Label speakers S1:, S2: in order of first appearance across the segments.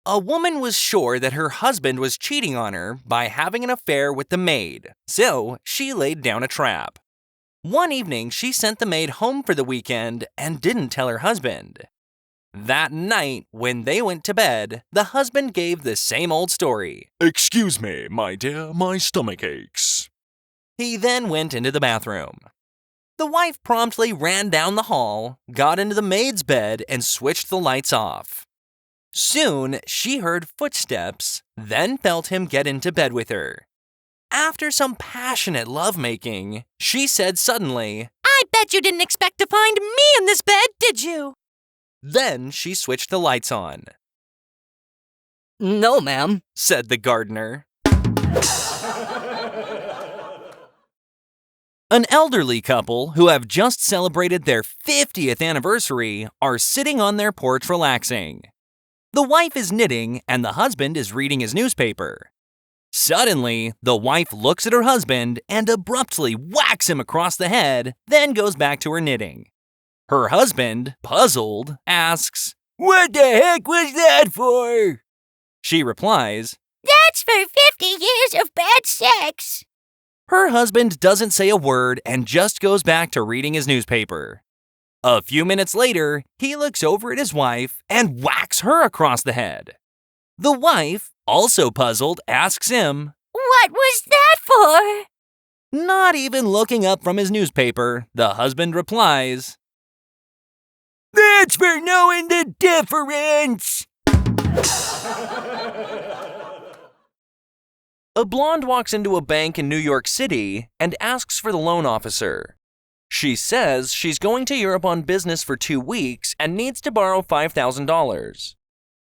S1: A woman was sure that her husband was cheating on her by having an affair with the maid, so she laid down a trap. One evening, she sent the maid home for the weekend and didn't tell her husband. That night, when they went to bed, the husband gave the same old story.
S2: "Excuse me, my dear, my stomach aches."
S1: He then went into the bathroom. The wife promptly ran down the hall, got into the maid's bed, and switched the lights off. Soon, she heard footsteps, then felt him get into bed with her. After some passionate lovemaking, she said suddenly,
S3: "I bet you didn't expect to find me in this bed, did you?"
S1: Then she switched the lights on.
S4: "No, ma'am,"
S1: said the gardener. An elderly couple who have just celebrated their 50th anniversary are sitting on their porch relaxing. The wife is knitting and the husband is reading his newspaper. Suddenly, the wife looks at her husband and abruptly whacks him across the head, then goes back to her knitting. Her husband, puzzled, asks, "What the heck was that for?" She replies,
S3: "That's for 50 years of bad sex."
S1: Her husband doesn't say a word and just goes back to reading his newspaper. A few minutes later, he looks over at his wife and whacks her across the head. The wife, also puzzled, asks him,
S3: "What was that for?"
S1: Not even looking up from his newspaper, the husband replies, "That's for knowing the difference." A blonde walks into a bank in New York City and asks for the loan officer. She says she's going to Europe on business for 2 weeks and needs to borrow $5,000.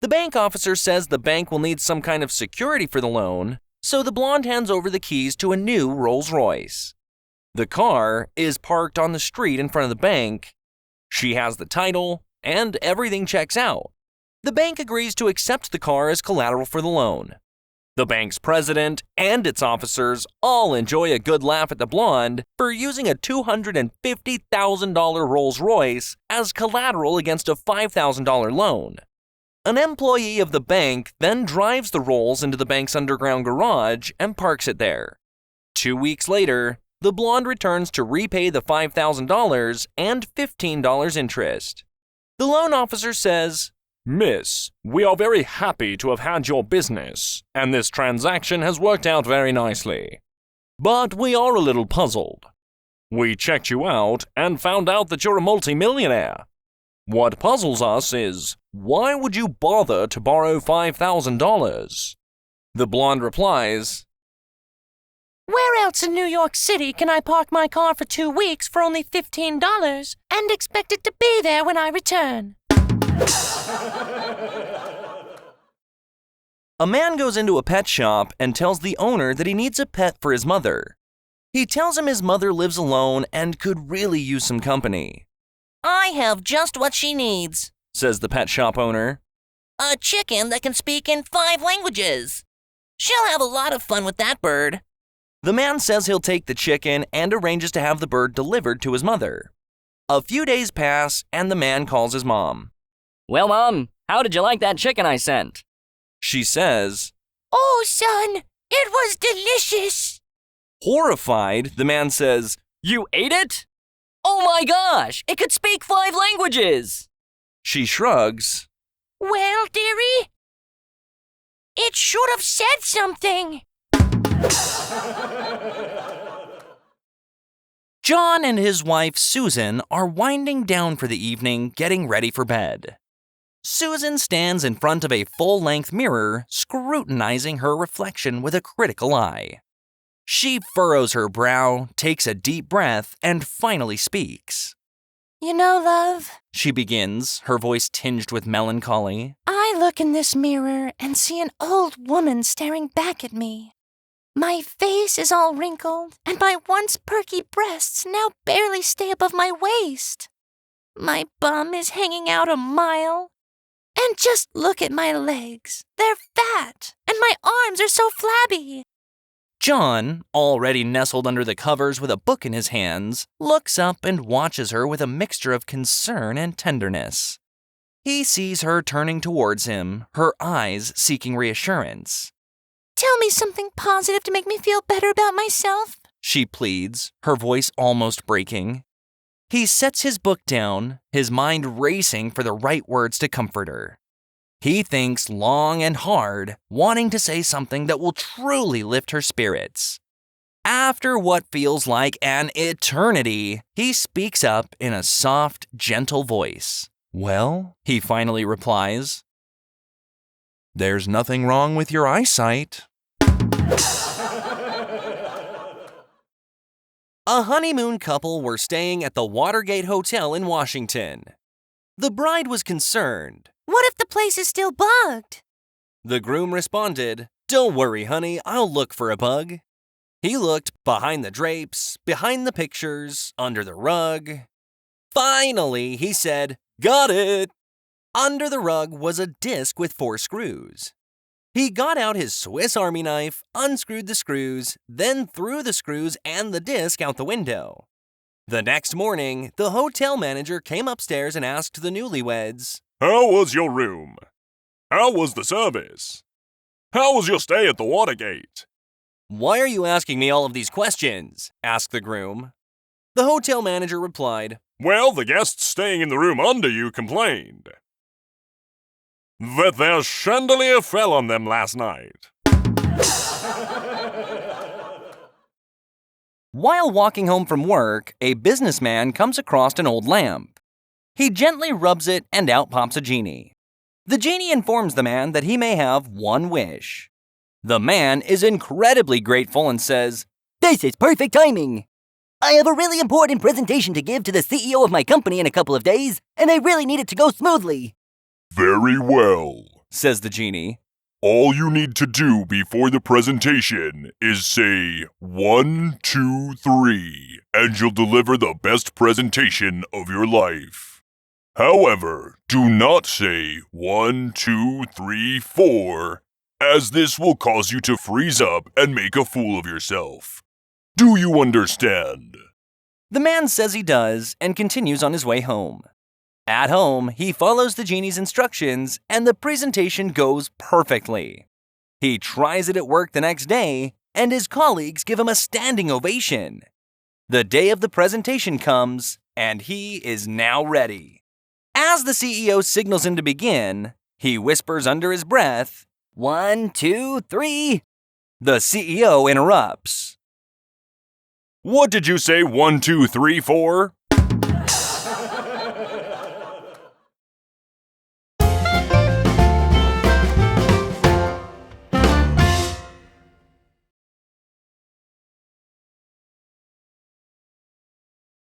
S1: The bank officer says the bank will need some kind of security for the loan, so the blonde hands over the keys to a new Rolls-Royce. The car is parked on the street in front of the bank. She has the title, and everything checks out. The bank agrees to accept the car as collateral for the loan. The bank's president and its officers all enjoy a good laugh at the blonde for using a $250,000 Rolls-Royce as collateral against a $5,000 loan. An employee of the bank then drives the Rolls into the bank's underground garage and parks it there. 2 weeks later, the blonde returns to repay the $5,000 and $15 interest. The loan officer says,
S2: "Miss, we are very happy to have had your business, and this transaction has worked out very nicely. But we are a little puzzled. We checked you out and found out that you're a multimillionaire. What puzzles us is, why would you bother to borrow $5,000?
S1: The blonde replies,
S3: "Where else in New York City can I park my car for 2 weeks for only $15 and expect it to be there when I return?"
S1: A man goes into a pet shop and tells the owner that he needs a pet for his mother. He tells him his mother lives alone and could really use some company.
S3: "I have just what she needs,"
S1: says the pet shop owner.
S3: "a chicken that can speak in 5 languages. She'll have a lot of fun with that bird."
S1: The man says he'll take the chicken and arranges to have the bird delivered to his mother. A few days pass and the man calls his mom.
S4: "Well, Mom, how did you like that chicken I sent?"
S1: She says,
S3: "Oh, son, it was delicious."
S1: Horrified, the man says,
S4: "You ate it? Oh my gosh, it could speak 5 languages!"
S1: She shrugs.
S3: "Well, dearie, it should have said something."
S1: John and his wife Susan are winding down for the evening, getting ready for bed. Susan stands in front of a full-length mirror, scrutinizing her reflection with a critical eye. She furrows her brow, takes a deep breath, and finally speaks.
S3: "You know, love,"
S1: she begins, her voice tinged with melancholy,
S3: "I look in this mirror and see an old woman staring back at me. My face is all wrinkled, and my once perky breasts now barely stay above my waist. My bum is hanging out a mile. And just look at my legs. They're fat, and my arms are so flabby."
S1: John, already nestled under the covers with a book in his hands, looks up and watches her with a mixture of concern and tenderness. He sees her turning towards him, her eyes seeking reassurance.
S3: Tell me something positive to make me feel better about myself,
S1: She pleads, her voice almost breaking. He sets his book down, his mind racing for the right words to comfort her. He thinks long and hard, wanting to say something that will truly lift her spirits. After what feels like an eternity, he speaks up in a soft, gentle voice. Well, he finally replies, there's nothing wrong with your eyesight. A honeymoon couple were staying at the Watergate Hotel in Washington. The bride was concerned.
S3: What if the place is still bugged?
S1: The groom responded, don't worry, honey, I'll look for a bug. He looked behind the drapes, behind the pictures, under the rug. Finally, he said, got it! Under the rug was a disc with 4 screws. He got out his Swiss Army knife, unscrewed the screws, then threw the screws and the disc out the window. The next morning, the hotel manager came upstairs and asked the newlyweds,
S2: How was your room? How was the service? How was your stay at the Watergate?
S1: why are you asking me all of these questions? Asked the groom. The hotel manager replied,
S2: Well, the guests staying in the room under you complained that their chandelier fell on them last night.
S1: While walking home from work, a businessman comes across an old lamp. He gently rubs it and out pops a genie. The genie informs the man that he may have one wish. The man is incredibly grateful and says,
S4: This is perfect timing. I have a really important presentation to give to the CEO of my company in a couple of days, and I really need it to go smoothly.
S2: Very well,
S1: says the genie.
S2: All you need to do before the presentation is say 1, 2, 3, and you'll deliver the best presentation of your life. However, do not say 1, 2, 3, 4, as this will cause you to freeze up and make a fool of yourself. Do you understand?
S1: The man says he does and continues on his way home. At home, he follows the genie's instructions and the presentation goes perfectly. He tries it at work the next day and his colleagues give him a standing ovation. The day of the presentation comes and he is now ready. As the CEO signals him to begin, he whispers under his breath,
S4: 1, 2, 3.
S1: The CEO interrupts.
S2: What did you say 1, 2, 3 for?